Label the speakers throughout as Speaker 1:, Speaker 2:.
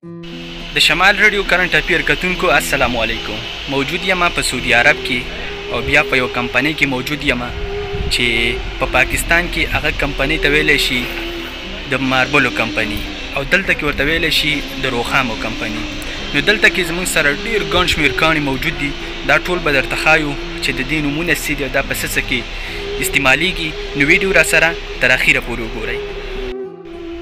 Speaker 1: د شمال رادیو کرنٹ افیر کتونکو السلام علیکم. موجود یم په سعودي عرب کې او بیا په یو کمپنۍ کې موجود یم چې په پاکستان کې هغه کمپنۍ ته ویلی شي د ماربلو کمپنۍ او دلته کې ورته ویلی شي د روخامو کمپنۍ. نو دلته کې زموږ سره ډېر ګڼ شمېر کاڼي موجود دي. دا ټول به درته ښایو چې د دې نومونه څه دي او دا په څه کې استعمالیږي. نو ویډیو را سره تر اخره پورې وګورئ.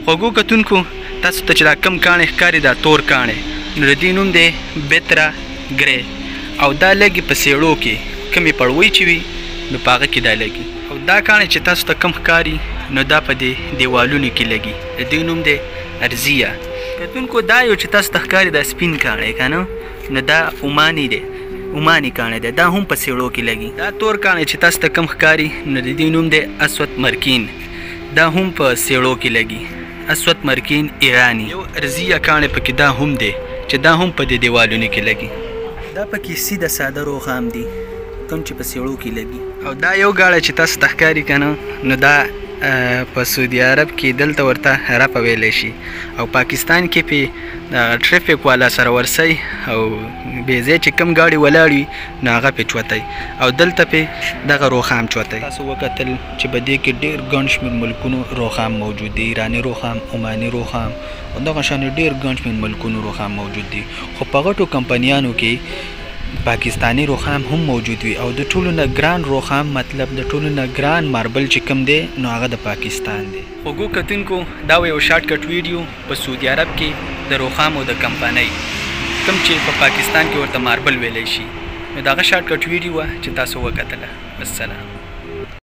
Speaker 1: خوږو کتونکو تاسو ته چې دا کم کاڼی ښکاري دا تور کاڼی نو د دې نوم دی بیترا ګری او دا لګي په سیړو کې کمې پړوۍ چې وي نو په هغه کې دا لګي. او دا کاڼی چې تاسو ته کم ښکاري نو دا په دې دیوالونو کې لګي. د دې نوم دی ارزیه. کتونکو دا یو چې تاسو ته ښکاري دا سپین کاڼی که نه نو دا عماني دی، عماني کاڼی دی. دا هم په سیړو کې لګي. دا تور کاڼی چې تاسو ته کم ښکاري نو د دې نوم دی اسود مرکین. دا هم په سیړو کې لګي. اسود مرکین ایرانی. یو ارزیه کاڼی پکې دا هم دی چې دا هم په دې دیوالونو کې لګي. دا پکې سیده ساده روخام دي کوم چې په سیړو کې لګي. او دا یو ګاړی چې تاسو ته ښکاري که نه نو دا په سعودي عرب کې دلته ورته رپه ویلی شي او پاکستان کې پې ټریفک والا سره ورسئ او بې ځای چې کم ګاډي ولاړ وي نو هغه پې چوتئ او دلته پې دغه روخام چوتئ. تاسو وکتل چې په دې کې ډېر ګڼ شمېر ملکونو روخام موجود دي. ایراني روخام، عماني روخام او دغه شانې ډېر ګڼ شمېر ملکونو روخام موجود دي. خو په غټو کمپنیانو کې پاکستانی روخام هم موجود وي او د ټولو نه ګران روخام مطلب د ټولو نه ګران ماربل چې کوم دی نو هغه د پاکستان دی. خوږو کتونکو دا یو شارټ کټ ویډیو په سعودي عرب کې د روخامو د کمپنۍ کوم چې په پاکستان کې ورته ماربل ویلی شي نو دغه شارټ کټ ویډیو وه چې تاسو وکتله. السلام.